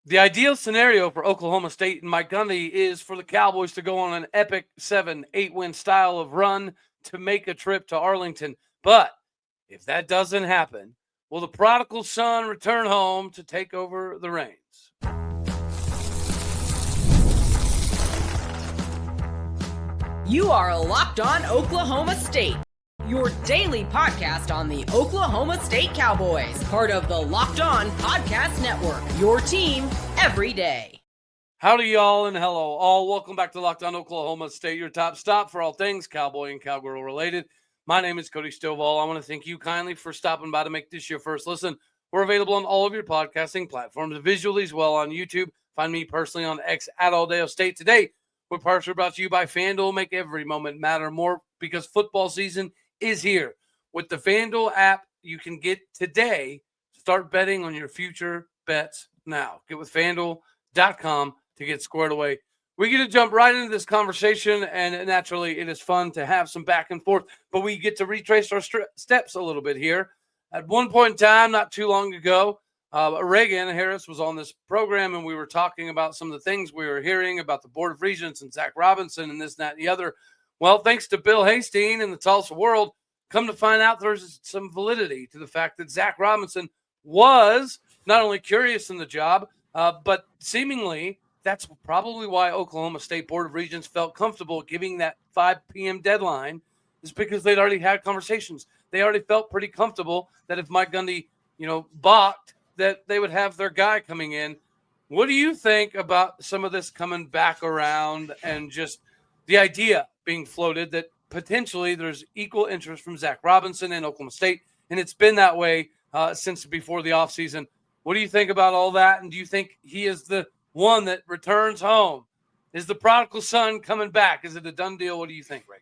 The ideal scenario for Oklahoma State and Mike Gundy is for the Cowboys to go on an epic 7-8 win style of run to make a trip to Arlington. But if that doesn't happen, will the prodigal son return home to take over the reins? You are Locked On Oklahoma State, your daily podcast on the Oklahoma State Cowboys, part of the Locked On Podcast Network, your team every day. Howdy, y'all, and hello, all. Welcome back to Locked On Oklahoma State, your top stop for all things Cowboy and Cowgirl related. My name is Cody Stovall. I want to thank you kindly for stopping by to make this your first listen. We're available on all of your podcasting platforms, visually as well on YouTube. Find me personally on X at Aldeo State. Today, we're partially brought to you by FanDuel. Make every moment matter more because football season is here. With the FanDuel app, you can get today, start betting on your future bets now. Get with FanDuel.com to get squared away. We get to jump right into this conversation, and naturally, it is fun to have some back and forth, but we get to retrace our steps a little bit here. At one point in time, not too long ago, Reagan Harris was on this program, and we were talking about some of the things we were hearing about the Board of Regents and Zac Robinson and this, that, and the other. Well, thanks to Bill Hastine and the Tulsa World, come to find out there's some validity to the fact that Zac Robinson was not only curious in the job, but seemingly that's probably why Oklahoma State Board of Regents felt comfortable giving that 5 p.m. deadline, is because they'd already had conversations. They already felt pretty comfortable that if Mike Gundy, balked, that they would have their guy coming in. What do you think about some of this coming back around and just the idea being floated that potentially there's equal interest from Zac Robinson and Oklahoma State, and it's been that way since before the offseason? What do you think about all that, and do you think he is the one that returns home? Is the prodigal son coming back? Is it a done deal? What do you think, Ray?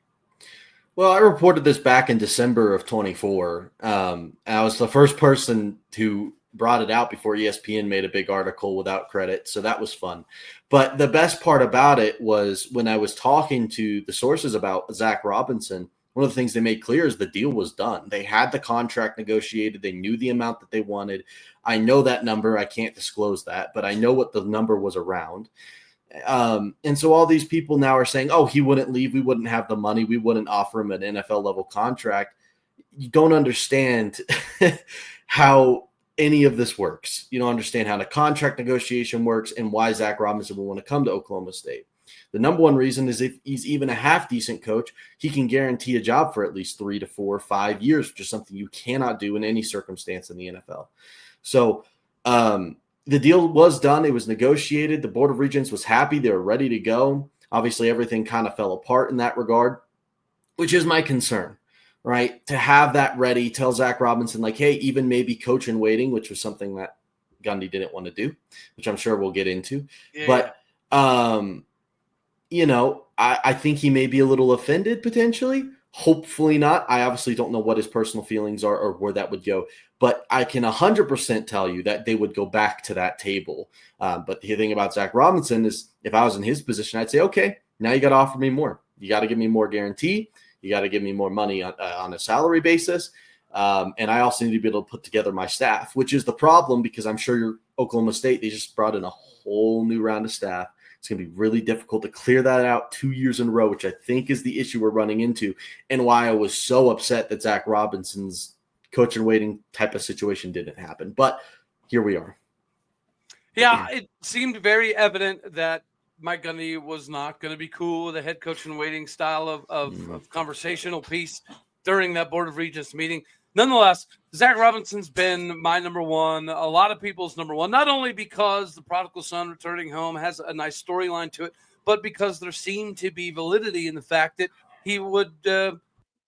Well, I reported this back in December of 24. I was the first person to brought it out before ESPN made a big article without credit. So that was fun. But the best part about it was when I was talking to the sources about Zac Robinson, one of the things they made clear is the deal was done. They had the contract negotiated. They knew the amount that they wanted. I know that number. I can't disclose that, but I know what the number was around. And so all these people now are saying, oh, he wouldn't leave. We wouldn't have the money. We wouldn't offer him an NFL level contract. You don't understand how any of this works. You don't understand how the contract negotiation works and why Zac Robinson will want to come to Oklahoma State. The number one reason is if he's even a half decent coach, he can guarantee a job for at least 3 to 4 or 5 years, which is something you cannot do in any circumstance in the NFL. So the deal was done. It was negotiated. The Board of Regents was happy. They were ready to go. Obviously, everything kind of fell apart in that regard, which is my concern. Right, to have that ready, tell Zac Robinson, like, hey, even maybe coach in waiting, which was something that Gundy didn't want to do, which I'm sure we'll get into. Yeah, but, I think he may be a little offended potentially. Hopefully not. I obviously don't know what his personal feelings are or where that would go. But I can 100% tell you that they would go back to that table. But the thing about Zac Robinson is if I was in his position, I'd say, okay, now you got to offer me more. You got to give me more guarantee. You got to give me more money on a salary basis. And I also need to be able to put together my staff, which is the problem because I'm sure you're Oklahoma State, they just brought in a whole new round of staff. It's going to be really difficult to clear that out 2 years in a row, which I think is the issue we're running into and why I was so upset that Zac Robinson's coach and waiting type of situation didn't happen. But here we are. Yeah, it seemed very evident that Mike Gundy was not going to be cool with a head coach in waiting style of conversational piece during that Board of Regents meeting. Nonetheless, Zac Robinson's been my number one, a lot of people's number one, not only because the prodigal son returning home has a nice storyline to it, but because there seemed to be validity in the fact that he would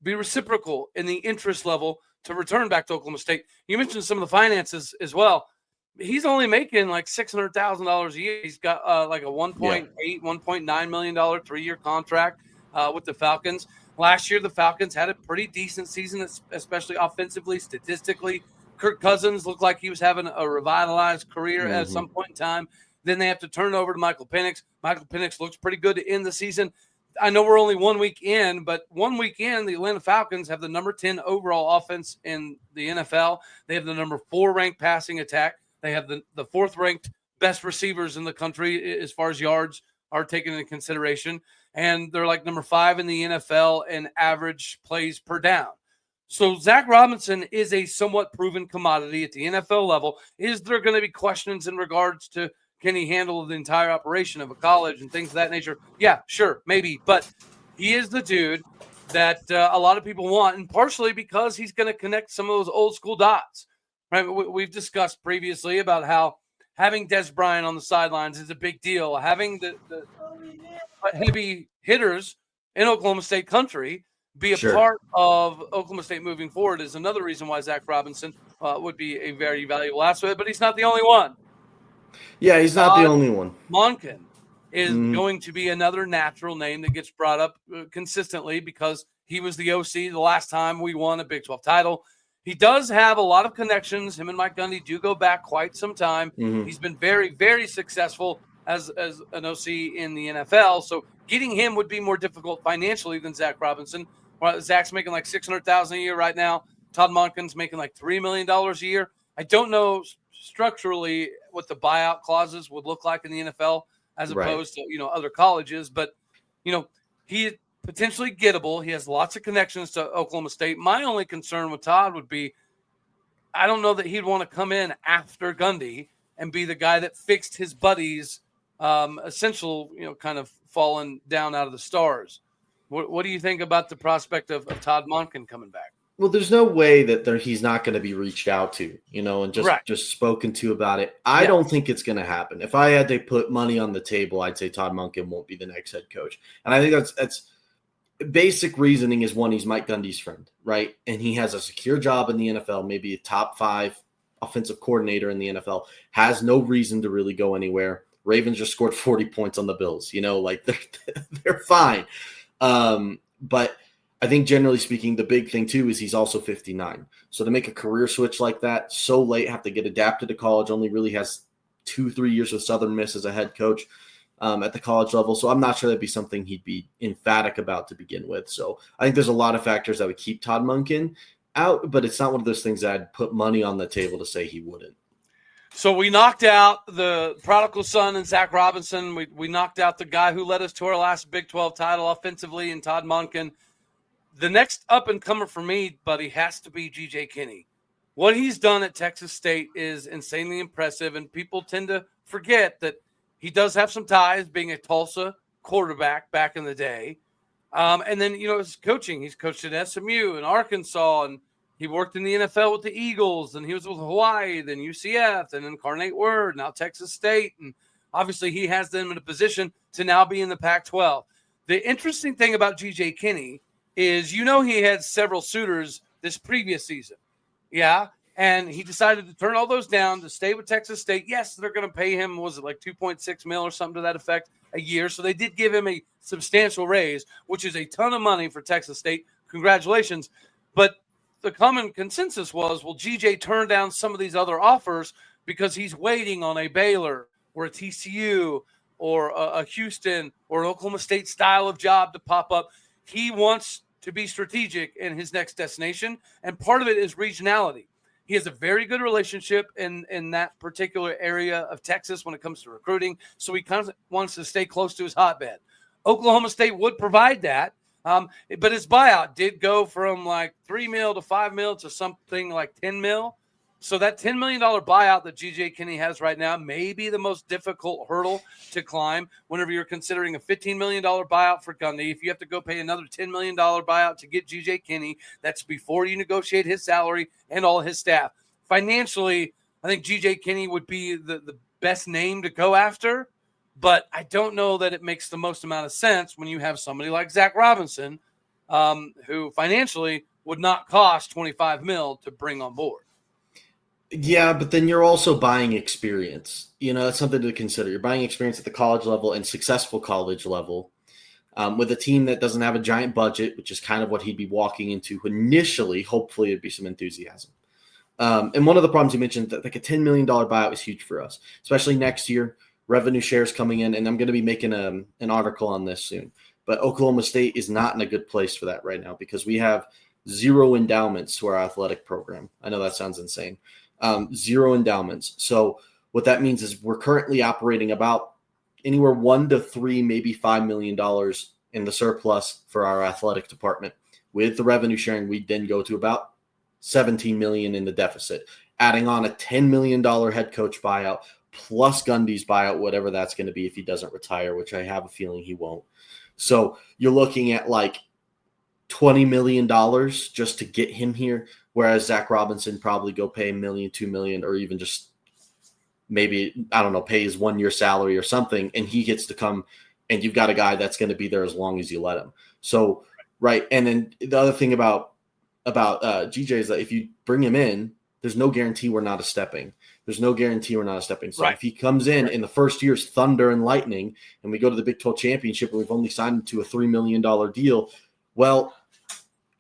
be reciprocal in the interest level to return back to Oklahoma State. You mentioned some of the finances as well. He's only making like $600,000 a year. He's got like a $1.9 million 3-year contract with the Falcons. Last year, the Falcons had a pretty decent season, especially offensively, statistically. Kirk Cousins looked like he was having a revitalized career at some point in time. Then they have to turn it over to Michael Penix. Michael Penix looks pretty good to end the season. I know we're only 1 week in, but 1 week in, the Atlanta Falcons have the number 10 overall offense in the NFL. They have the number 4 ranked passing attack. They have the 4th ranked best receivers in the country as far as yards are taken into consideration. And they're like number 5 in the NFL in average plays per down. So Zac Robinson is a somewhat proven commodity at the NFL level. Is there going to be questions in regards to can he handle the entire operation of a college and things of that nature? Yeah, sure, maybe. But he is the dude that a lot of people want, and partially because he's going to connect some of those old school dots. Right? We've discussed previously about how having Des Bryant on the sidelines is a big deal. Having the heavy hitters in Oklahoma State country be a part of Oklahoma State moving forward is another reason why Zac Robinson would be a very valuable asset, but he's not the only one. Yeah, he's not the only one. Monken is going to be another natural name that gets brought up consistently because he was the OC the last time we won a Big 12 title. He does have a lot of connections. Him and Mike Gundy do go back quite some time. He's been very, very successful as an OC in the NFL. So getting him would be more difficult financially than Zac Robinson. Zach's making like $600,000 a year right now. Todd Monken's making like $3 million a year. I don't know structurally what the buyout clauses would look like in the NFL as opposed to, other colleges. But, he potentially gettable. He has lots of connections to Oklahoma State. My only concern with Todd would be I don't know that he'd want to come in after Gundy and be the guy that fixed his buddies' essential, kind of falling down out of the stars. What do you think about the prospect of Todd Monken coming back? Well, there's no way that he's not going to be reached out to, and just spoken to about it. I don't think it's going to happen. If I had to put money on the table, I'd say Todd Monken won't be the next head coach. And I think that's basic reasoning is one, he's Mike Gundy's friend, right? And he has a secure job in the NFL, maybe a top 5 offensive coordinator in the NFL, has no reason to really go anywhere. Ravens just scored 40 points on the Bills, they're fine. But I think generally speaking, the big thing too is he's also 59. So to make a career switch like that so late, have to get adapted to college, only really has 2-3 years with Southern Miss as a head coach at the college level. So I'm not sure that'd be something he'd be emphatic about to begin with. So I think there's a lot of factors that would keep Todd Monken out, but it's not one of those things that I'd put money on the table to say he wouldn't. So we knocked out the prodigal son and Zac Robinson. We knocked out the guy who led us to our last Big 12 title offensively in Todd Monken. The next up-and-comer for me, buddy, has to be G.J. Kinne. What he's done at Texas State is insanely impressive, and people tend to forget that he does have some ties being a Tulsa quarterback back in the day. And then, his coaching. He's coached at SMU and Arkansas, and he worked in the NFL with the Eagles, and he was with Hawaii, then UCF, then Incarnate Word, now Texas State. And obviously he has them in a position to now be in the Pac-12. The interesting thing about G.J. Kinne is, he had several suitors this previous season. Yeah. And he decided to turn all those down to stay with Texas State. Yes, they're going to pay him, was it like $2.6 million or something to that effect a year? So they did give him a substantial raise, which is a ton of money for Texas State. Congratulations. But the common consensus was, well, GJ turned down some of these other offers because he's waiting on a Baylor or a TCU or a Houston or an Oklahoma State style of job to pop up. He wants to be strategic in his next destination, and part of it is regionality. He has a very good relationship in that particular area of Texas when it comes to recruiting, so he kind of wants to stay close to his hotbed. Oklahoma State would provide that, but his buyout did go from like $3 million to $5 million to something like $10 million. So that $10 million buyout that G.J. Kinne has right now may be the most difficult hurdle to climb whenever you're considering a $15 million buyout for Gundy. If you have to go pay another $10 million buyout to get G.J. Kinne, that's before you negotiate his salary and all his staff. Financially, I think G.J. Kinne would be the best name to go after, but I don't know that it makes the most amount of sense when you have somebody like Zac Robinson, who financially would not cost $25 million to bring on board. Yeah, but then you're also buying experience. That's something to consider. You're buying experience at the college level and successful college level with a team that doesn't have a giant budget, which is kind of what he'd be walking into initially. Hopefully it'd be some enthusiasm. And one of the problems you mentioned, that like a $10 million buyout is huge for us, especially next year. Revenue shares coming in, and I'm going to be making an article on this soon. But Oklahoma State is not in a good place for that right now because we have zero endowments to our athletic program. I know that sounds insane. Zero endowments. So What that means is we're currently operating about anywhere $1 to $3, maybe $5 million in the surplus for our athletic department. With the revenue sharing, we then go to about $17 million in the deficit. Adding on a $10 million head coach buyout plus Gundy's buyout, whatever that's going to be if he doesn't retire, which I have a feeling he won't. So you're looking at like $20 million just to get him here, whereas Zac Robinson probably go pay $1 million, $2 million, or even just maybe, I don't know, pay his 1 year salary or something, and he gets to come, and you've got a guy that's going to be there as long as you let him. So, right. And then the other thing about GJ is that if you bring him in, there's no guarantee we're not a stepping. There's no guarantee we're not a stepping. So if he comes in the first year's thunder and lightning, and we go to the Big 12 championship and we've only signed him to a $3 million deal, well,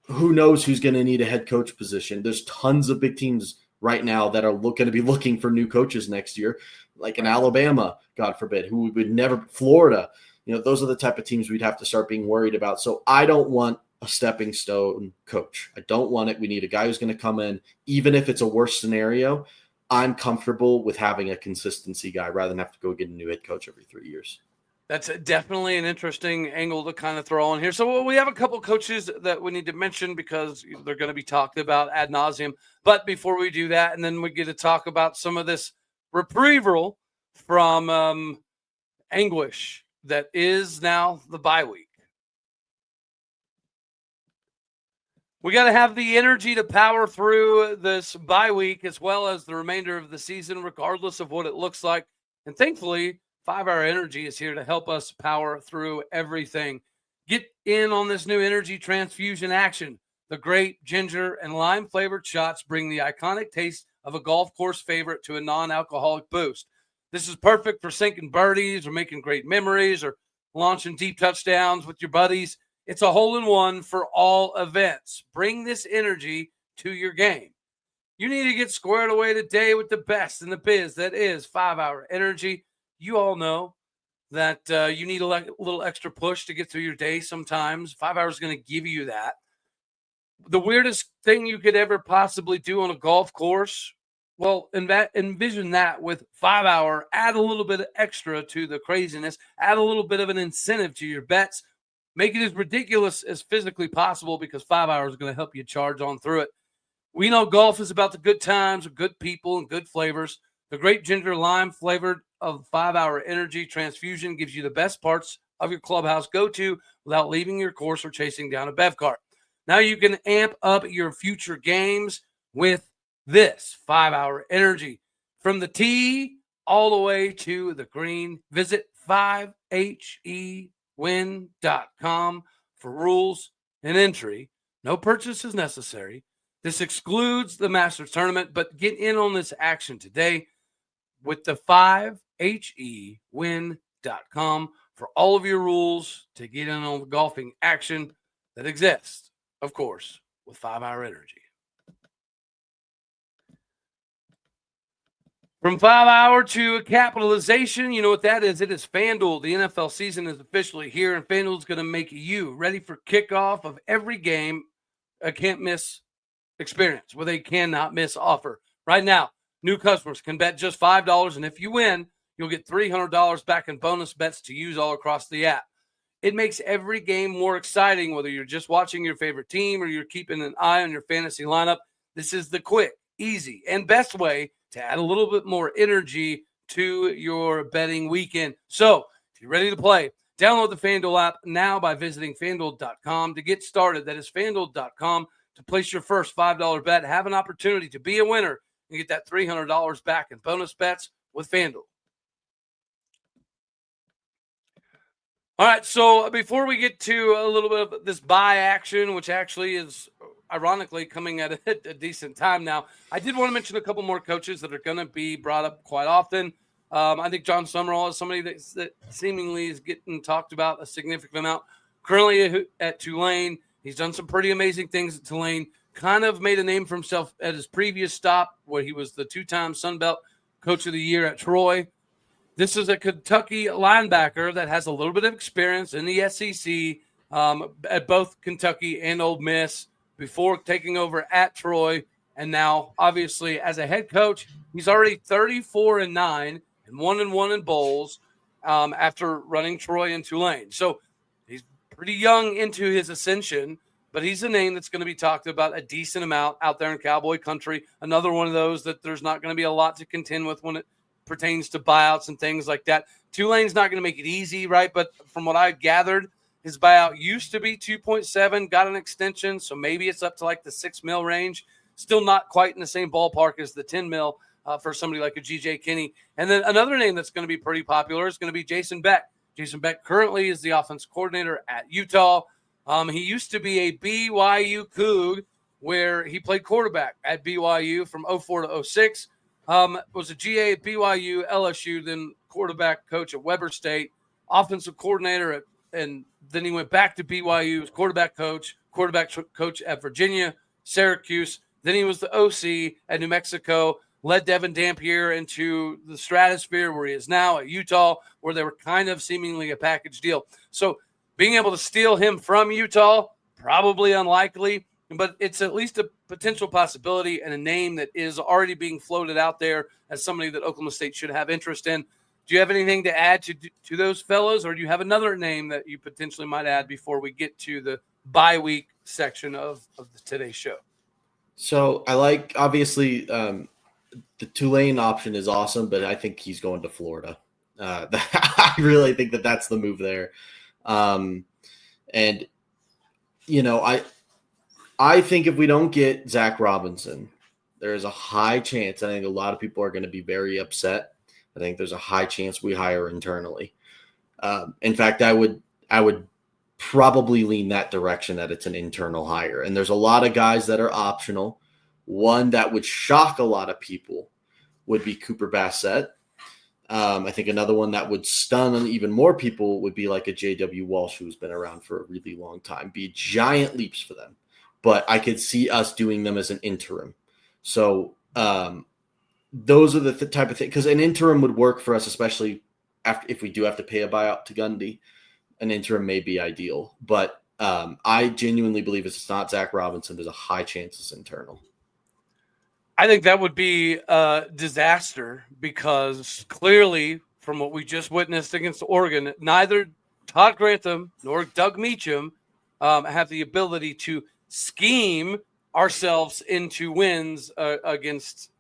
who knows who's going to need a head coach position. There's tons of big teams right now that are going to be looking for new coaches next year, like in Alabama, God forbid, who we would never – Florida. Those are the type of teams we'd have to start being worried about. So I don't want a stepping stone coach. I don't want it. We need a guy who's going to come in, even if it's a worse scenario. I'm comfortable with having a consistency guy rather than have to go get a new head coach every 3 years. That's definitely an interesting angle to kind of throw on here. So we have a couple coaches that we need to mention because they're going to be talked about ad nauseum. But before we do that, and then we get to talk about some of this retrieval from anguish that is now the bye week. We got to have the energy to power through this bye week as well as the remainder of the season, regardless of what it looks like. And thankfully, 5 Hour Energy is here to help us power through everything. Get in on this new energy transfusion action. The great ginger and lime flavored shots bring the iconic taste of a golf course favorite to a non-alcoholic boost. This is perfect for sinking birdies or making great memories or launching deep touchdowns with your buddies. It's a hole-in-one for all events. Bring this energy to your game. You need to get squared away today with the best in the biz. That is 5 Hour Energy. You all know that you need a little extra push to get through your day sometimes. 5 Hours is going to give you that. The weirdest thing you could ever possibly do on a golf course, well, envision that with 5 Hour. Add a little bit of extra to the craziness. Add a little bit of an incentive to your bets. Make it as ridiculous as physically possible because 5 Hours is going to help you charge on through it. We know golf is about the good times, good people, and good flavors. The great ginger lime flavored of 5 Hour Energy Transfusion gives you the best parts of your clubhouse go-to without leaving your course or chasing down a bev cart. Now you can amp up your future games with this 5 Hour Energy. From the tee all the way to the green, visit 5hewin.com for rules and entry. No purchase is necessary. This excludes the Masters Tournament, but get in on this action today with the 5hewin.com for all of your rules to get in on the golfing action that exists, of course, with 5 Hour Energy. From 5 Hour to capitalization, you know what that is? It is FanDuel. The NFL season is officially here, and FanDuel is going to make you ready for kickoff of every game, a can't-miss experience with a cannot-miss offer. Right now, new customers can bet just $5, and if you win, you'll get $300 back in bonus bets to use all across the app. It makes every game more exciting, whether you're just watching your favorite team or you're keeping an eye on your fantasy lineup. This is the quick, easy, and best way to add a little bit more energy to your betting weekend. So, if you're ready to play, download the FanDuel app now by visiting FanDuel.com to get started. That is FanDuel.com to place your first $5 bet. Have an opportunity to be a winner and get that $300 back in bonus bets with FanDuel. All right, so before we get to a little bit of this buy action, which actually is ironically coming at a decent time now, I did want to mention a couple more coaches that are going to be brought up quite often. I think Jon Sumrall is somebody that seemingly is getting talked about a significant amount. Currently at Tulane, he's done some pretty amazing things at Tulane, kind of made a name for himself at his previous stop where he was the two-time Sun Belt Coach of the Year at Troy. This is a Kentucky linebacker that has a little bit of experience in the SEC at both Kentucky and Ole Miss before taking over at Troy And now, obviously, as a head coach, he's already 34-9 and 1-1 in bowls after running Troy and Tulane. So he's pretty young into his ascension, but he's a name that's going to be talked about a decent amount out there in Cowboy country. Another one of those that there's not going to be a lot to contend with when it pertains to buyouts and things like that. Tulane's not going to make it easy, right? But from what I gathered, his buyout used to be 2.7, got an extension, so maybe it's up to like the $6 million range. Still not quite in the same ballpark as the $10 million for somebody like a G.J. Kinne. And then another name that's going to be pretty popular is going to be Jason Beck. Jason Beck currently is the offense coordinator at Utah. He used to be a BYU Coug, where he played quarterback at BYU from 04 to 06. Was a GA at BYU, LSU, then quarterback coach at Weber State, offensive coordinator and then he went back to BYU, was quarterback coach at Virginia, Syracuse. Then he was the OC at New Mexico, led Devin Dampier into the stratosphere where he is now at Utah, where they were kind of seemingly a package deal. So being able to steal him from Utah, probably unlikely, but it's at least a potential possibility and a name that is already being floated out there as somebody that Oklahoma State should have interest in. Do you have anything to add to those fellows, or do you have another name that you potentially might add before we get to the bye week section of today's show? So I like, obviously, the Tulane option is awesome, but I think he's going to Florida. I really think that's the move there. And, you know, I think if we don't get Zac Robinson, there is a high chance, I think a lot of people are going to be very upset. I think there's a high chance we hire internally. In fact, I would probably lean that direction, that it's an internal hire. And there's a lot of guys that are optional. One that would shock a lot of people would be Cooper Bassett. I think another one that would stun even more people would be like a J.W. Walsh, who's been around for a really long time. Be giant leaps for them. But I could see us doing them as an interim. So those are the type of thing, because an interim would work for us, especially if we do have to pay a buyout to Gundy. An interim may be ideal, but I genuinely believe if it's not Zac Robinson, there's a high chance it's internal. I think that would be a disaster, because clearly from what we just witnessed against Oregon, neither Todd Grantham nor Doug Meacham have the ability to scheme ourselves into wins against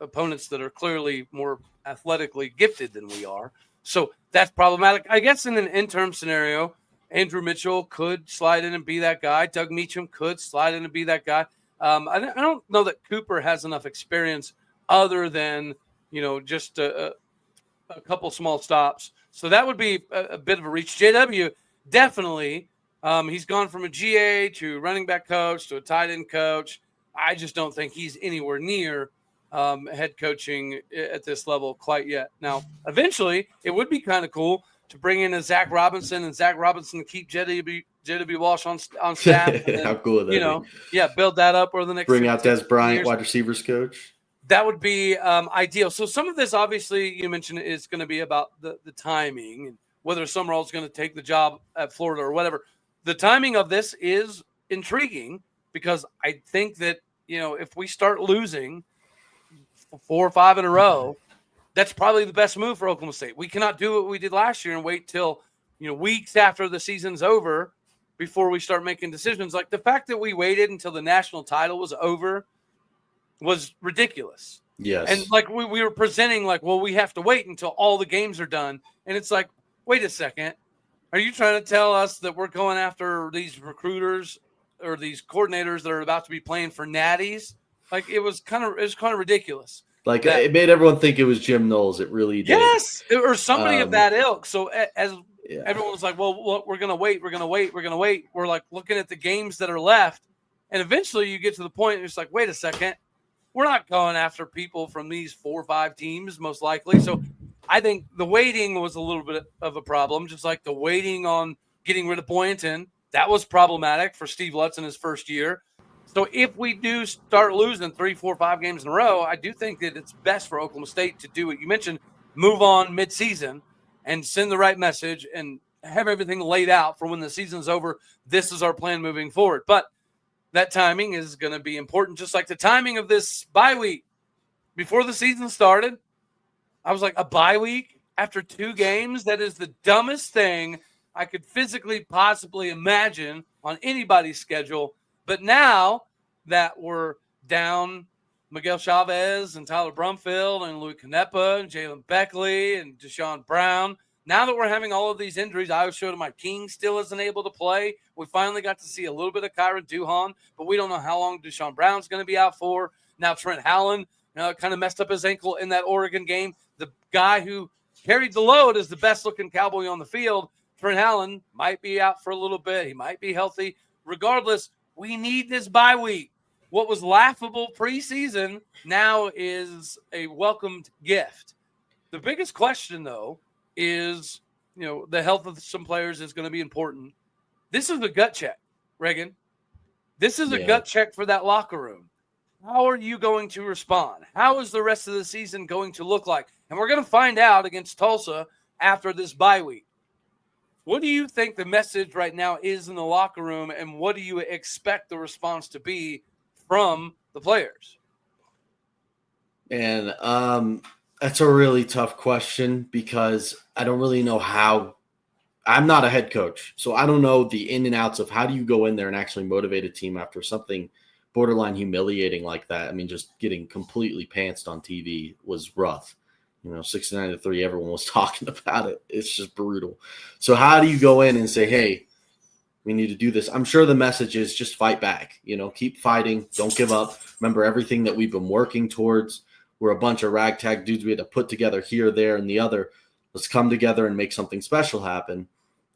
opponents that are clearly more athletically gifted than we are. So that's problematic. I guess in an interim scenario, Andrew Mitchell could slide in and be that guy. Doug Meacham could slide in and be that guy. I don't know that Cooper has enough experience other than, just a couple small stops. So that would be a bit of a reach. JW, definitely. He's gone from a GA to running back coach to a tight end coach. I just don't think he's anywhere near head coaching at this level quite yet. Now, eventually, it would be kind of cool to bring in a Zac Robinson and Zac Robinson keep J.W. Walsh on staff. And, how cool would that be? Build that up over the next. Bring out Des Bryant, wide receivers coach. That would be ideal. So some of this, obviously, you mentioned is going to be about the timing and whether Sumrall is going to take the job at Florida or whatever. The timing of this is intriguing because I think that, if we start losing 4 or 5 in a row, that's probably the best move for Oklahoma State. We cannot do what we did last year and wait till, weeks after the season's over before we start making decisions. Like the fact that we waited until the national title was over was ridiculous. Yes. And like we were presenting like, well, we have to wait until all the games are done. And it's like, wait a second. Are you trying to tell us that we're going after these recruiters or these coordinators that are about to be playing for natties? Like it was kind of ridiculous. Like it made everyone think it was Jim Knowles. It really did. Yes, or somebody of that ilk. So everyone was like, well, we're going to wait. We're like looking at the games that are left. And eventually you get to the point, it's like, wait a second. We're not going after people from these 4 or 5 teams, most likely. So I think the waiting was a little bit of a problem, just like the waiting on getting rid of Boynton. That was problematic for Steve Lutz in his first year. So if we do start losing 3, 4, 5 games in a row, I do think that it's best for Oklahoma State to do what you mentioned, move on midseason and send the right message and have everything laid out for when the season's over. This is our plan moving forward. But that timing is going to be important, just like the timing of this bye week. Before the season started, I was like, a bye week after 2 games? That is the dumbest thing I could physically possibly imagine on anybody's schedule. But now that we're down Miguel Chavez and Tyler Brumfield and Louis Canepa and Jalen Beckley and Deshaun Brown, now that we're having all of these injuries, I was showing my King still isn't able to play. We finally got to see a little bit of Kyron Duhan, but we don't know how long Deshaun Brown's going to be out for. Now Trent Howland kind of messed up his ankle in that Oregon game. The guy who carried the load is the best-looking Cowboy on the field. Trent Howland might be out for a little bit. He might be healthy. Regardless, we need this bye week. What was laughable preseason now is a welcomed gift. The biggest question, though, is, the health of some players is going to be important. This is a gut check, Reagan. This is a gut check for that locker room. How are you going to respond? How is the rest of the season going to look like? And we're going to find out against Tulsa after this bye week. What do you think the message right now is in the locker room, and what do you expect the response to be from the players? And that's a really tough question because I don't really know how. I'm not a head coach, so I don't know the in and outs of how do you go in there and actually motivate a team after something borderline humiliating like that. I mean, just getting completely pantsed on TV was rough. 69-3, everyone was talking about it. It's just brutal. So how do you go in and say, hey, we need to do this? I'm sure the message is just fight back, keep fighting. Don't give up. Remember everything that we've been working towards. We're a bunch of ragtag dudes we had to put together here, there, and the other. Let's come together and make something special happen.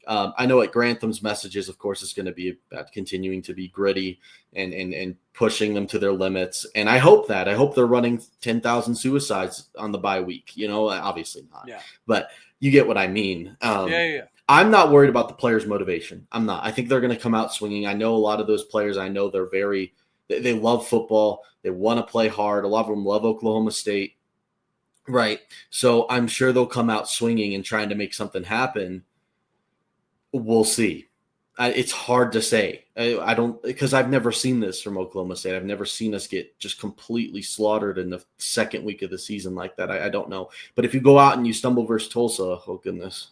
I know at Grantham's messages, of course, is going to be about continuing to be gritty and pushing them to their limits. And I hope they're running 10,000 suicides on the bye week. Obviously not. Yeah. But you get what I mean. I'm not worried about the players' motivation. I'm not. I think they're going to come out swinging. I know a lot of those players. I know they love football. They want to play hard. A lot of them love Oklahoma State. Right. So I'm sure they'll come out swinging and trying to make something happen. We'll see. It's hard to say. I don't, because I've never seen this from Oklahoma State. I've never seen us get just completely slaughtered in the second week of the season like that. I don't know. But if you go out and you stumble versus Tulsa, oh goodness.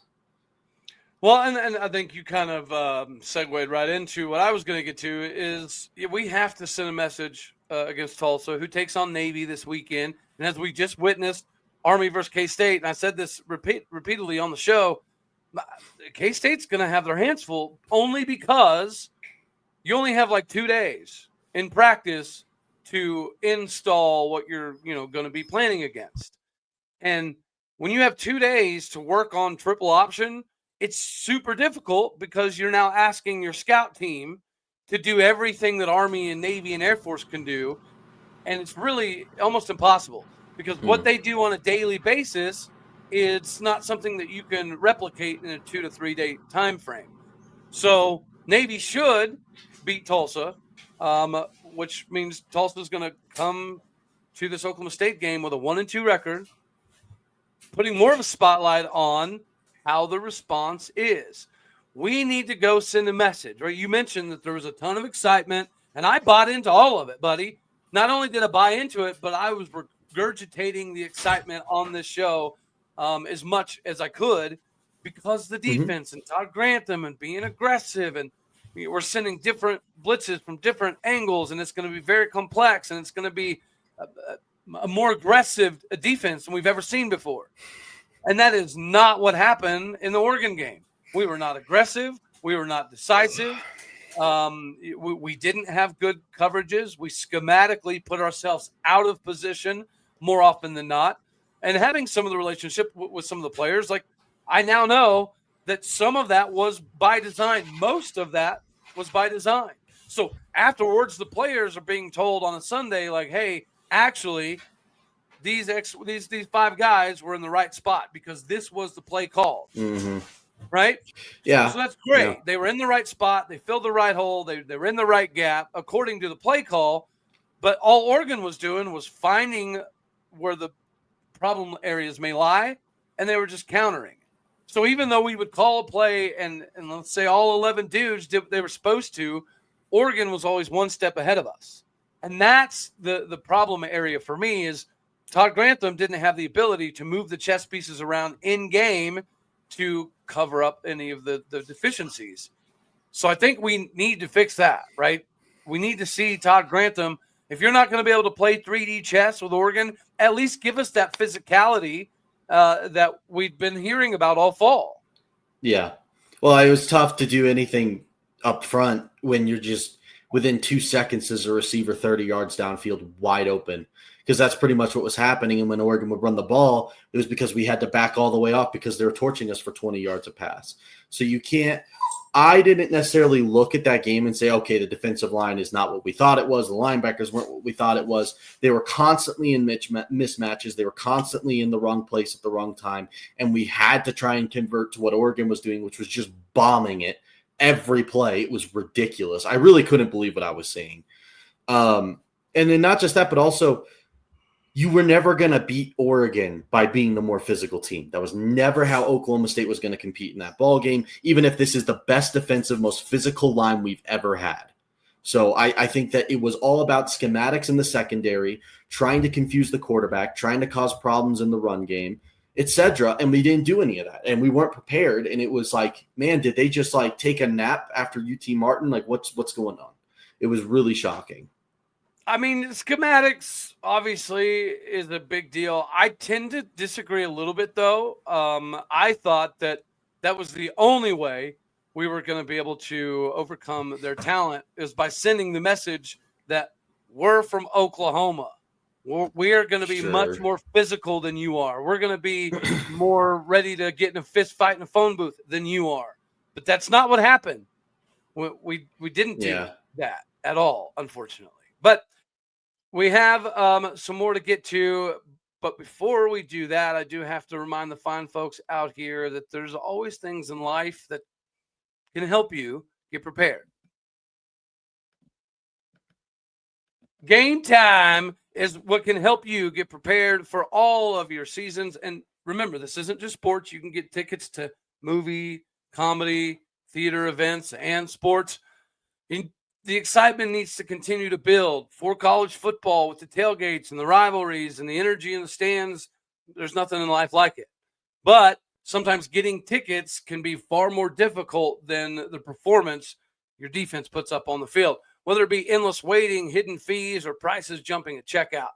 Well, and I think you kind of segued right into what I was going to get to is we have to send a message against Tulsa, who takes on Navy this weekend. And as we just witnessed, Army versus K-State, and I said this repeatedly on the show, K-State's going to have their hands full only because you only have like 2 days in practice to install what you're, going to be planning against. And when you have 2 days to work on triple option, it's super difficult because you're now asking your scout team to do everything that Army and Navy and Air Force can do. And it's really almost impossible because what they do on a daily basis, it's not something that you can replicate in a 2 to 3 day time frame. So Navy should beat Tulsa, which means Tulsa is going to come to this Oklahoma State game with a 1-2 record, putting more of a spotlight on how the response is. We need to go send a message, right? You mentioned that there was a ton of excitement, and I bought into all of it, buddy. Not only did I buy into it, but I was regurgitating the excitement on this show as much as I could because the defense and Todd Grantham and being aggressive, and we're sending different blitzes from different angles, and it's going to be very complex, and it's going to be a more aggressive defense than we've ever seen before. And that is not what happened in the Oregon game. We were not aggressive. We were not decisive. We didn't have good coverages. We schematically put ourselves out of position more often than not. And having some of the relationship with some of the players, like I now know that some of that was by design. Most of that was by design. So afterwards, the players are being told on a Sunday, like, hey, actually, these 5 guys were in the right spot because this was the play called. Right? Yeah. So that's great. Yeah. They were in the right spot. They filled the right hole. They were in the right gap according to the play call. But all Oregon was doing was finding where the problem areas may lie, and they were just countering. So even though we would call a play and let's say all 11 dudes did what they were supposed to, Oregon was always one step ahead of us. And that's the problem area for me is Todd Grantham didn't have the ability to move the chess pieces around in game to cover up any of the deficiencies. So I think we need to fix that, right? We need to see Todd Grantham. If you're not going to be able to play 3D chess with Oregon, at least give us that physicality that we've been hearing about all fall. Yeah. Well, it was tough to do anything up front when you're just within 2 seconds as a receiver 30 yards downfield wide open, because that's pretty much what was happening. And when Oregon would run the ball, it was because we had to back all the way off because they were torching us for 20 yards a pass. So you can't – I didn't necessarily look at that game and say, okay, the defensive line is not what we thought it was. The linebackers weren't what we thought it was. They were constantly in mismatches. They were constantly in the wrong place at the wrong time. And we had to try and convert to what Oregon was doing, which was just bombing it every play. It was ridiculous. I really couldn't believe what I was seeing. And then not just that, but also you were never going to beat Oregon by being the more physical team. That was never how Oklahoma State was going to compete in that ball game, even if this is the best defensive, most physical line we've ever had. So I think that it was all about schematics in the secondary, trying to confuse the quarterback, trying to cause problems in the run game, etc. And we didn't do any of that. And we weren't prepared. And it was like, man, did they just like take a nap after UT Martin? Like what's going on? It was really shocking. I mean, schematics obviously is a big deal. I tend to disagree a little bit, though. I thought that was the only way we were going to be able to overcome their talent is by sending the message that we're from Oklahoma. We are going to be much more physical than you are. We're going to be more ready to get in a fist fight in a phone booth than you are. But that's not what happened. We didn't do that at all, unfortunately. But we have some more to get to, but before we do that, I do have to remind the fine folks out here that there's always things in life that can help you get prepared. Game Time is what can help you get prepared for all of your seasons. And remember, this isn't just sports. You can get tickets to movie, comedy, theater events, and sports. The excitement needs to continue to build for college football with the tailgates and the rivalries and the energy in the stands. There's nothing in life like it. But sometimes getting tickets can be far more difficult than the performance your defense puts up on the field, whether it be endless waiting, hidden fees, or prices jumping at checkout.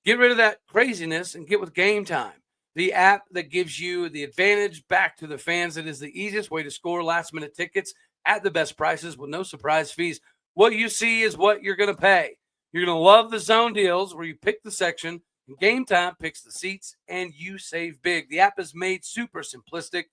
Get rid of that craziness and get with Game Time, the app that gives you the advantage back to the fans. It is the easiest way to score last-minute tickets at the best prices with no surprise fees. What you see is what you're going to pay. You're going to love the zone deals where you pick the section, and Game Time picks the seats, and you save big. The app is made super simplistic.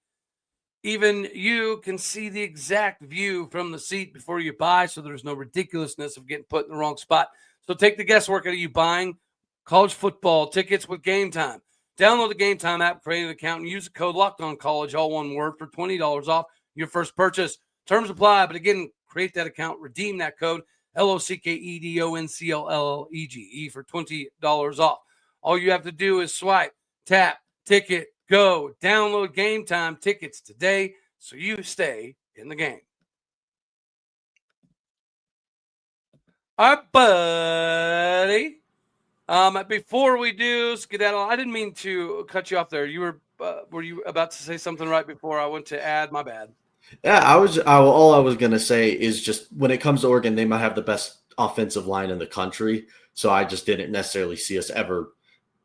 Even you can see the exact view from the seat before you buy, so there's no ridiculousness of getting put in the wrong spot. So take the guesswork out of you buying college football tickets with Game Time. Download the Game Time app, create an account, and use the code LOCKEDONCollege, all one word, for $20 off your first purchase. Terms apply, but again, create that account, redeem that code, LOCKEDONCOLLEGE for $20 off. All you have to do is swipe, tap, ticket, go. Download Game Time tickets today so you stay in the game. All right, buddy. Before we do skedaddle, I didn't mean to cut you off there. You were you about to say something right before I went to add? My bad. Yeah, all I was going to say is just when it comes to Oregon, they might have the best offensive line in the country. So I just didn't necessarily see us ever.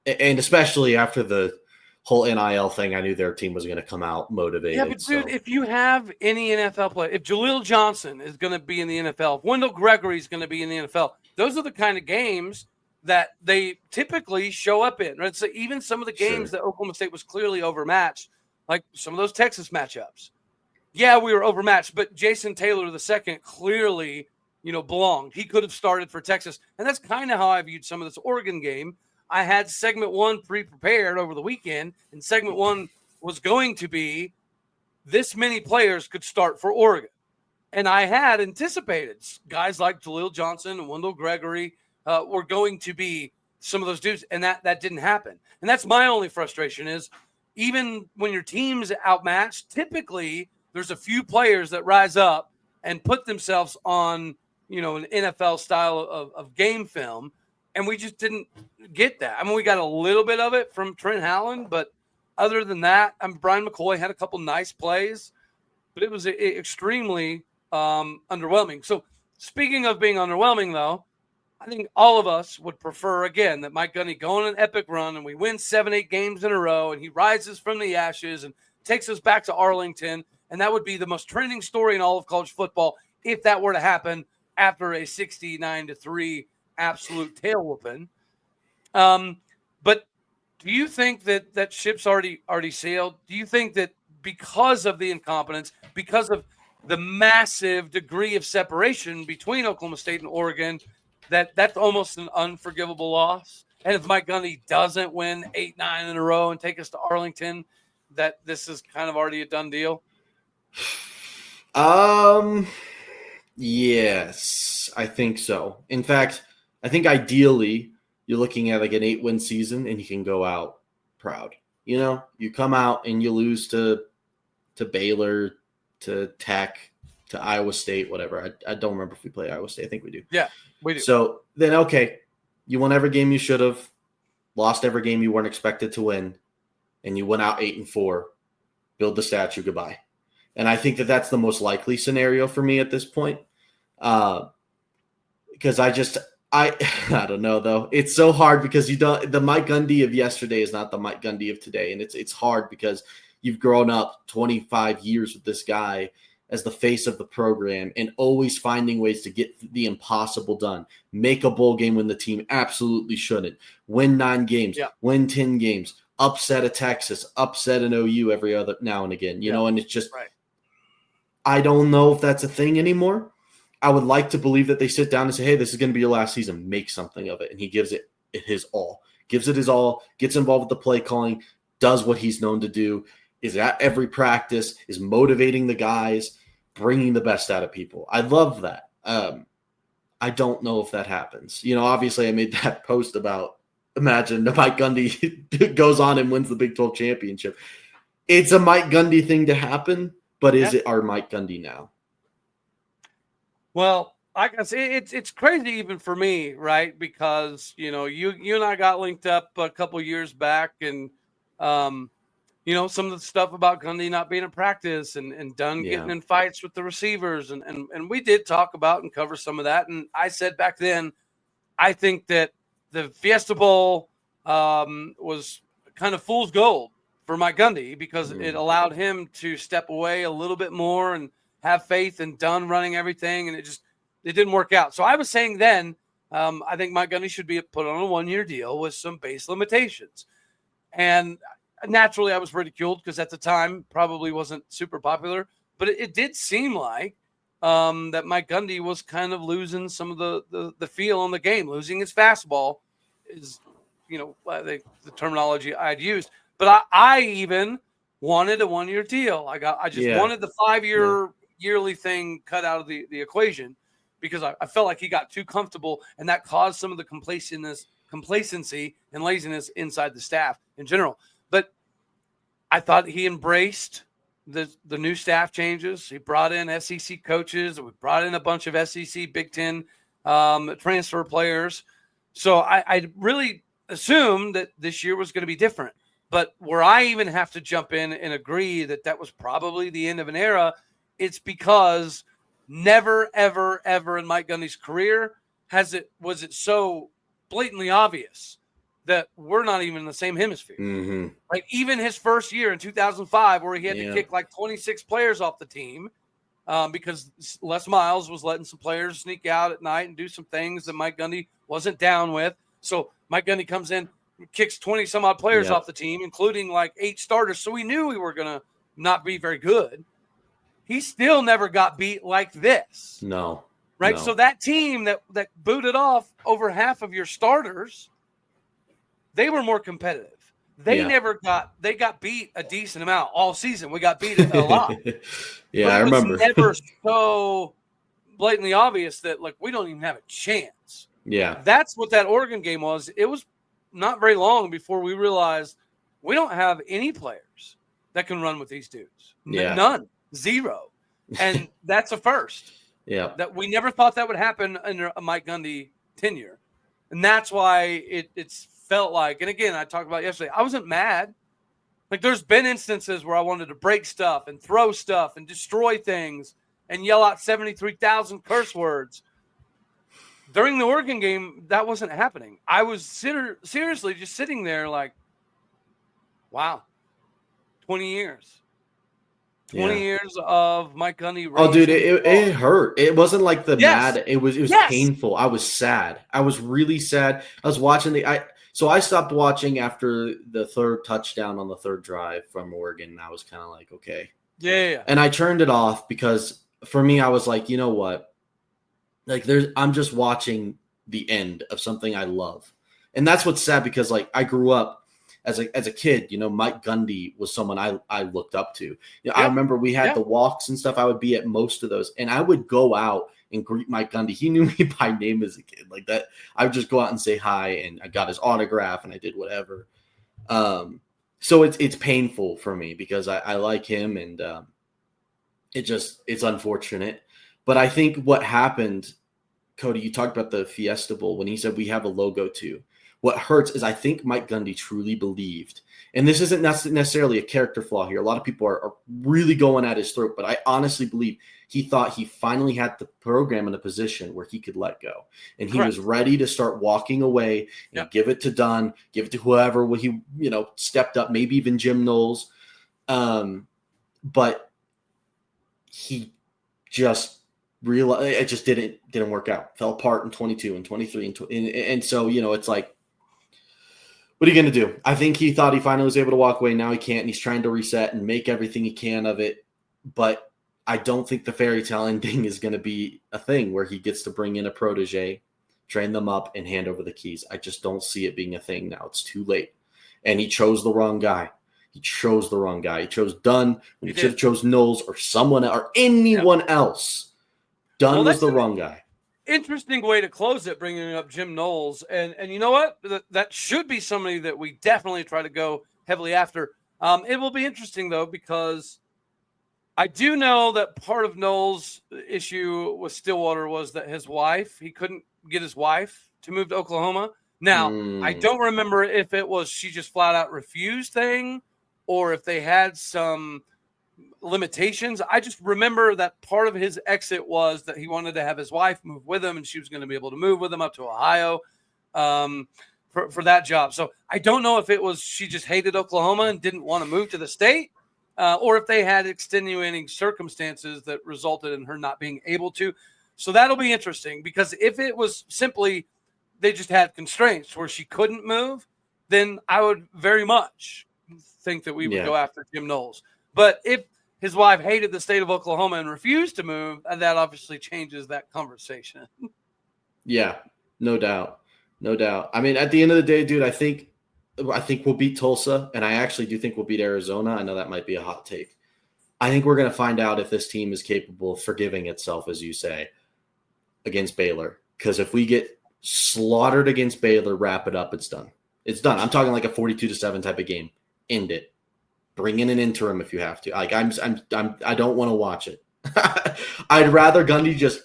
And especially after the whole NIL thing, I knew their team was going to come out motivated. Yeah, but dude, if you have any NFL player, if Jaleel Johnson is going to be in the NFL, if Wendell Gregory is going to be in the NFL, those are the kind of games that they typically show up in. Right? So even some of the games that Oklahoma State was clearly overmatched, like some of those Texas matchups. Yeah, we were overmatched, but Jason Taylor II clearly, belonged. He could have started for Texas, and that's kind of how I viewed some of this Oregon game. I had segment one pre-prepared over the weekend, and segment one was going to be this many players could start for Oregon. And I had anticipated guys like Jaleel Johnson and Wendell Gregory were going to be some of those dudes, and that didn't happen. And that's my only frustration is even when your team's outmatched, typically there's a few players that rise up and put themselves on, an NFL style of game film. And we just didn't get that. I mean, we got a little bit of it from Trent Howland, but other than that, Brian McCoy had a couple nice plays, but it was extremely underwhelming. So speaking of being underwhelming, though, I think all of us would prefer, again, that Mike Gundy go on an epic run and we win 7-8 games in a row and he rises from the ashes and takes us back to Arlington. And that would be the most trending story in all of college football if that were to happen after a 69-3 absolute tail whooping. But do you think that ship's already sailed? Do you think that because of the incompetence, because of the massive degree of separation between Oklahoma State and Oregon, that's almost an unforgivable loss? And if Mike Gundy doesn't win 8-9 in a row and take us to Arlington, that this is kind of already a done deal? Yes, I think so. In fact, I think ideally you're looking at like an 8-win season and you can go out proud. You come out and you lose to Baylor, to Tech, to Iowa State, whatever. I don't remember if we play Iowa State. I think we do. Yeah, we do. So then, okay, you won every game you should have, lost every game you weren't expected to win, and you went out 8-4. Build the statue, goodbye. And I think that's the most likely scenario for me at this point. Because I don't know, though. It's so hard because the Mike Gundy of yesterday is not the Mike Gundy of today. And it's hard because you've grown up 25 years with this guy as the face of the program and always finding ways to get the impossible done. Make a bowl game when the team absolutely shouldn't. Win 9 games, win 10 games, upset a Texas, upset an OU every other now and again, and it's just right. I don't know if that's a thing anymore. I would like to believe that they sit down and say, hey, this is going to be your last season. Make something of it. And he gives it his all. Gives it his all, gets involved with the play calling, does what he's known to do, is at every practice, is motivating the guys, bringing the best out of people. I love that. I don't know if that happens. Obviously I made that post about imagine if Mike Gundy goes on and wins the Big 12 championship. It's a Mike Gundy thing to happen, but is it our Mike Gundy now? Well, I guess it's crazy even for me, right? Because, you and I got linked up a couple years back and, some of the stuff about Gundy not being in practice and Dunn getting in fights with the receivers. And we did talk about and cover some of that. And I said back then, I think that the Fiesta Bowl was kind of fool's gold for Mike Gundy because it allowed him to step away a little bit more and have faith in Dunn running everything. And it didn't work out. So I was saying then, I think Mike Gundy should be put on a 1-year deal with some base limitations. And naturally, I was ridiculed because at the time probably wasn't super popular, but it did seem like that Mike Gundy was kind of losing some of the feel on the game, losing his fastball is, the terminology I'd used. But I even wanted a 1-year deal. I just wanted the 5-year yearly thing cut out of the equation because I felt like he got too comfortable and that caused some of the complacency and laziness inside the staff in general. But I thought he embraced the new staff changes. He brought in SEC coaches. We brought in a bunch of SEC Big Ten transfer players. So I really assumed that this year was going to be different. But where I even have to jump in and agree that was probably the end of an era, it's because never, ever, ever in Mike Gundy's career was it so blatantly obvious that we're not even in the same hemisphere. Mm-hmm. Like even his first year in 2005, where he had to kick like 26 players off the team because Les Miles was letting some players sneak out at night and do some things that Mike Gundy wasn't down with. So Mike Gundy comes in, kicks 20 some odd players off the team, including like 8 starters. So we knew we were going to not be very good. He still never got beat like this. No. Right. No. So that team that booted off over half of your starters, they were more competitive. They got beat a decent amount all season. We got beat a lot. I remember. It was never so blatantly obvious that like we don't even have a chance. Yeah. That's what that Oregon game was. It was not very long before we realized we don't have any players that can run with these dudes. Yeah. None. Zero. And that's a first. Yeah. That we never thought that would happen under a Mike Gundy tenure. And that's why it's felt like, and again, I talked about yesterday, I wasn't mad. Like, there's been instances where I wanted to break stuff and throw stuff and destroy things and yell out 73,000 curse words. During the Oregon game, that wasn't happening. I was seriously just sitting there like, wow, 20 years. 20 years of Mike Gundy. Oh, dude, it hurt. It wasn't like the mad. It was painful. I was sad. I was really sad. I was watching so I stopped watching after the third touchdown on the third drive from Oregon. And I was kind of like, okay. Yeah. And I turned it off because for me, I was like, you know what? Like, I'm just watching the end of something I love. And that's what's sad because, like, I grew up as a kid, Mike Gundy was someone I looked up to. I remember we had the walks and stuff. I would be at most of those, and I would go out and greet Mike Gundy. He knew me by name as a kid, like that. I would just go out and say hi, and I got his autograph, and I did whatever. So it's painful for me because I like him, and it's unfortunate. But I think what happened, Cody, you talked about the Fiesta Bowl when he said we have a logo too. What hurts is I think Mike Gundy truly believed, and this isn't necessarily a character flaw here. A lot of people are really going at his throat, but I honestly believe he thought he finally had the program in a position where he could let go. And he was ready to start walking away and give it to Dunn, give it to whoever he, stepped up, maybe even Jim Knowles. But he just realized it just didn't work out. Fell apart in 22 and 23 and so, it's like, what are you going to do? I think he thought he finally was able to walk away. Now he can't, and he's trying to reset and make everything he can of it. But I don't think the fairy tale ending is going to be a thing where he gets to bring in a protege, train them up, and hand over the keys. I just don't see it being a thing now. It's too late. And he chose the wrong guy. He chose Dunn when he should have chose Knowles or someone or anyone else. Dunn was the wrong guy. Interesting way to close it, bringing up Jim Knowles. And you know what? That should be somebody that we definitely try to go heavily after. It will be interesting, though, because I do know that part of Knowles' issue with Stillwater was that he couldn't get his wife to move to Oklahoma. Now, I don't remember if it was she just flat out refused thing or if they had some limitations. I just remember that part of his exit was that he wanted to have his wife move with him, and she was going to be able to move with him up to Ohio for that job. So I don't know if it was she just hated Oklahoma and didn't want to move to the state, or if they had extenuating circumstances that resulted in her not being able to. So that'll be interesting, because if it was simply they just had constraints where she couldn't move, then I would very much think that we would go after Jim Knowles. But if his wife hated the state of Oklahoma and refused to move, that obviously changes that conversation. Yeah, no doubt. No doubt. I mean, at the end of the day, dude, I think we'll beat Tulsa, and I actually do think we'll beat Arizona. I know that might be a hot take. I think we're going to find out if this team is capable of forgiving itself, as you say, against Baylor. Because if we get slaughtered against Baylor, wrap it up, it's done. It's done. I'm talking like a 42-7 type of game. End it. Bring in an interim if you have to. Like I don't want to watch it. I'd rather Gundy just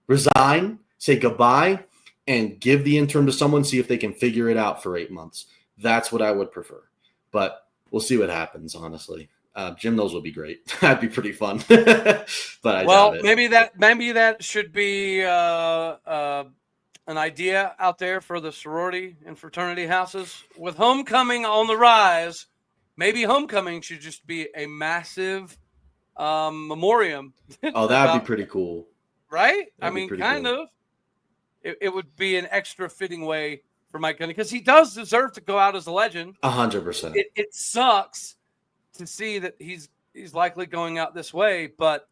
resign, say goodbye, and give the interim to someone, see if they can figure it out for 8 months. That's what I would prefer. But we'll see what happens, honestly. Jim Knowles would be great. That'd be pretty fun. But I doubt it. maybe that should be an idea out there for the sorority and fraternity houses. With homecoming on the rise, maybe homecoming should just be a massive memoriam. Oh, that'd be pretty cool. Right? I mean, kind of. It would be an extra fitting way for Mike Gundy, because he does deserve to go out as a legend. 100%. It sucks to see that he's likely going out this way, but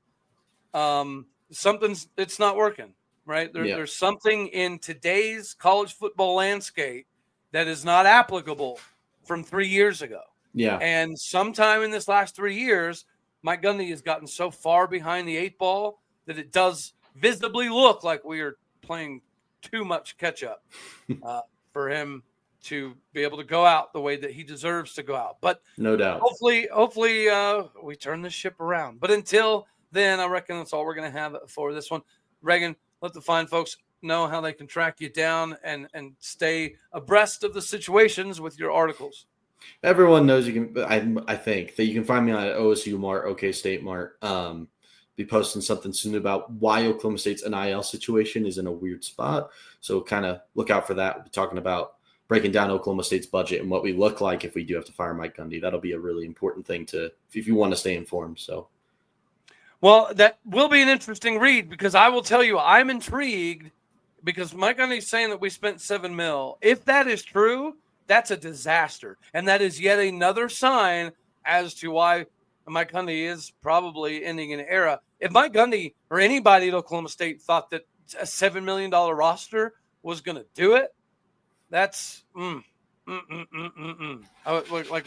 it's not working, right? There's something in today's college football landscape that is not applicable from 3 years ago. Yeah. And sometime in this last 3 years, Mike Gundy has gotten so far behind the 8 ball that it does visibly look like we are playing too much catch up for him to be able to go out the way that he deserves to go out. But no doubt, hopefully we turn this ship around. But until then I reckon that's all we're going to have for this one. Reagan, let the fine folks know how they can track you down and stay abreast of the situations with your articles. Everyone knows you can. I think that you can find me on OSU Mart, OK State Mart. Be posting something soon about why Oklahoma State's NIL situation is in a weird spot. So kind of look out for that. We'll be talking about breaking down Oklahoma State's budget and what we look like if we do have to fire Mike Gundy. That'll be a really important thing if you want to stay informed. So. Well, that will be an interesting read because I will tell you, I'm intrigued because Mike Gundy is saying that we spent $7 million. If that is true, that's a disaster. And that is yet another sign as to why Mike Gundy is probably ending an era. If Mike Gundy or anybody at Oklahoma State thought that a $7 million roster was going to do it, that's like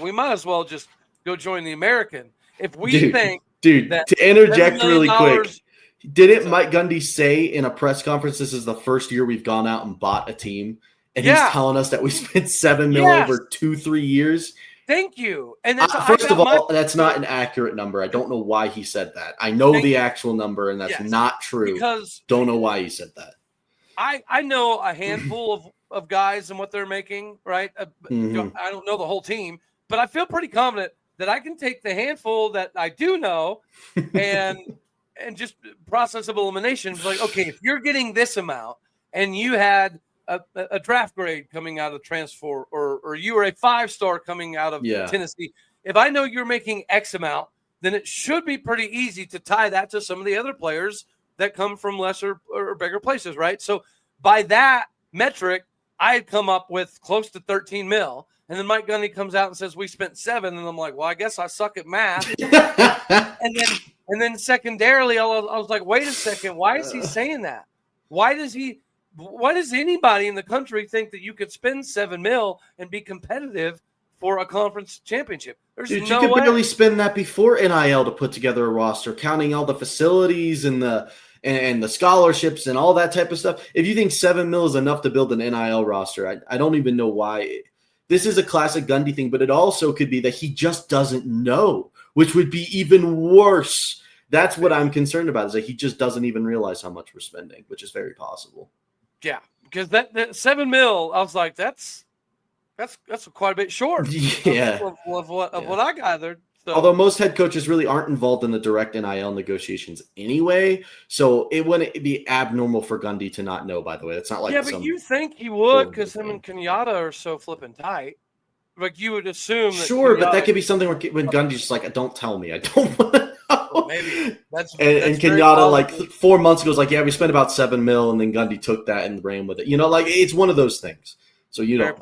we might as well just go join the American. If we think that to interject really quick, didn't So- Mike Gundy say in a press conference this is the first year we've gone out and bought a team, and he's telling us that we spent $7 million over 2-3 years? Thank you. And that's first of all, that's not an accurate number. I don't know why he said that. I know the actual number, and that's not true. Because don't know why he said that. I know a handful of guys and what they're making, right? I don't know the whole team, but I feel pretty confident that I can take the handful that I do know and just process of elimination. Like, okay, if you're getting this amount and you had a draft grade coming out of transfer or you were a 5-star coming out of Tennessee, if I know you're making X amount, then it should be pretty easy to tie that to some of the other players that come from lesser or bigger places, right? So by that metric, I had come up with close to 13 mil. And then Mike Gundy comes out and says, we spent $7 million. And I'm like, well, I guess I suck at math. and then secondarily, I was like, wait a second. Why is he saying that? Why does anybody in the country think that you could spend $7 million and be competitive for a conference championship? There's Dude, no you could way. barely spend that before NIL to put together a roster, counting all the facilities and the scholarships and all that type of stuff. If you think $7 million is enough to build an NIL roster, I don't even know why. This is a classic Gundy thing, but it also could be that he just doesn't know, which would be even worse. That's what I'm concerned about, is that he just doesn't even realize how much we're spending, which is very possible. Yeah, because that $7 million, I was like, that's quite a bit short. Of what I gathered. So. Although most head coaches really aren't involved in the direct NIL negotiations anyway, so it wouldn't be abnormal for Gundy to not know. By the way, it's not like but you think he would because him and Kenyatta are so flipping tight. Like you would assume. That sure, but that could be something when Gundy's just like, "Don't tell me, I don't want to know." Maybe that's and Kenyatta like 4 months ago was like, "Yeah, we spent about $7 million," and then Gundy took that and ran with it. You know, like it's one of those things. So Very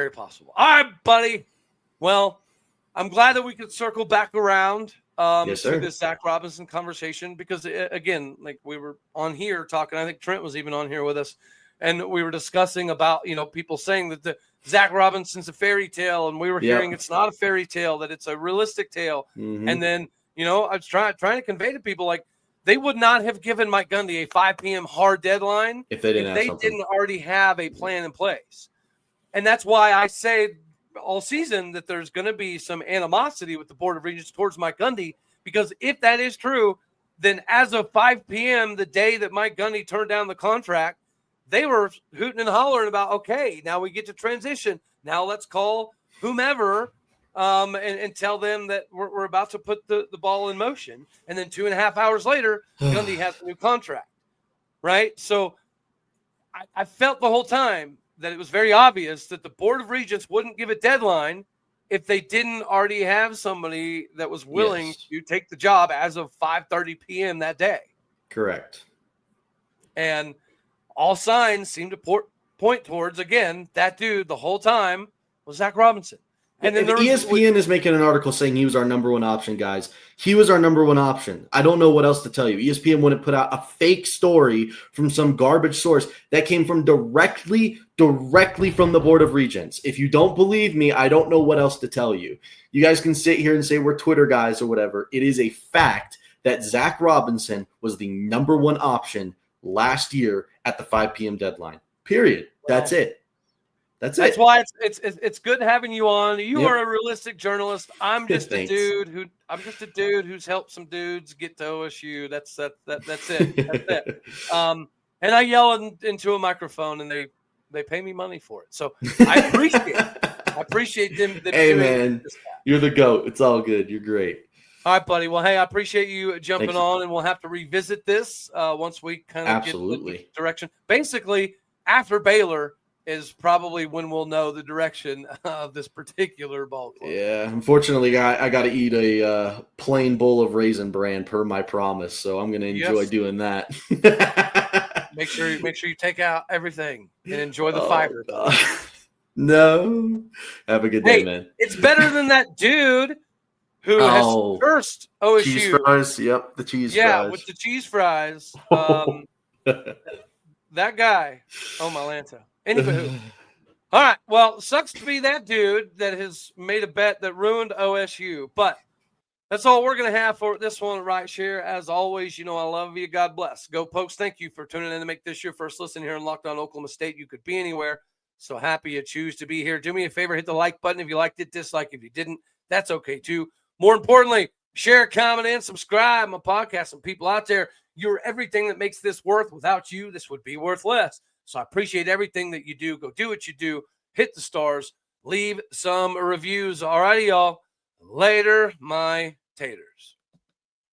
possible. All right, buddy. Well, I'm glad that we could circle back around to this Zac Robinson conversation because, again, like we were on here talking, I think Trent was even on here with us, and we were discussing about, people saying that the Zac Robinson's a fairy tale, and we were hearing it's not a fairy tale, that it's a realistic tale. Mm-hmm. And then, I was trying to convey to people, like, they would not have given Mike Gundy a 5 p.m. hard deadline if they didn't already have a plan in place. And that's why I say all season that there's going to be some animosity with the Board of Regents towards Mike Gundy, because if that is true, then as of 5 p.m., the day that Mike Gundy turned down the contract, they were hooting and hollering about, okay, now we get to transition. Now let's call whomever and tell them that we're about to put the ball in motion. And then 2.5 hours later, Gundy has a new contract, right? So I felt the whole time that it was very obvious that the Board of Regents wouldn't give a deadline if they didn't already have somebody that was willing to take the job as of 5:30 p.m. that day. Correct. And all signs seem to point towards, again, that dude the whole time was Zac Robinson. And then ESPN is making an article saying he was our number one option, guys. He was our number one option. I don't know what else to tell you. ESPN wouldn't put out a fake story from some garbage source that came from directly from the Board of Regents. If you don't believe me, I don't know what else to tell you. You guys can sit here and say we're Twitter guys or whatever. It is a fact that Zac Robinson was the number one option last year at the 5 p.m. deadline. Period. That's it. That's That's it. why it's good having you on. You Yep. are a realistic journalist. I'm just a Thanks. dude who's helped some dudes get to OSU. That's it. That's it. And I yell into a microphone, and they pay me money for it. So I appreciate them. Hey man, you're the GOAT. It's all good. You're great. All right, buddy. Well, hey, I appreciate you jumping on, and we'll have to revisit this once we kind of get the direction. Basically, after Baylor is probably when we'll know the direction of this particular ball club. Yeah, unfortunately, I got to eat a plain bowl of Raisin Bran per my promise, so I'm going to enjoy doing that. Make sure you take out everything and enjoy the fiber. No, have a good day, man. It's better than that dude who has cursed OSU. Cheese fries, yep, the cheese fries. Yeah, with the cheese fries. That guy, my Lanta. Anywho, all right. Well, sucks to be that dude that has made a bet that ruined OSU. But that's all we're going to have for this one right here. As always, I love you. God bless. Go Pokes. Thank you for tuning in to make this your first listen here in Locked On Oklahoma State. You could be anywhere. So happy you choose to be here. Do me a favor. Hit the like button if you liked it. Dislike if you didn't. That's okay, too. More importantly, share, comment, and subscribe. My podcast. Some people out there, you're everything that makes this worth. Without you, this would be worth less. So I appreciate everything that you do. Go do what you do. Hit the stars. Leave some reviews. All righty, y'all. Later, my taters.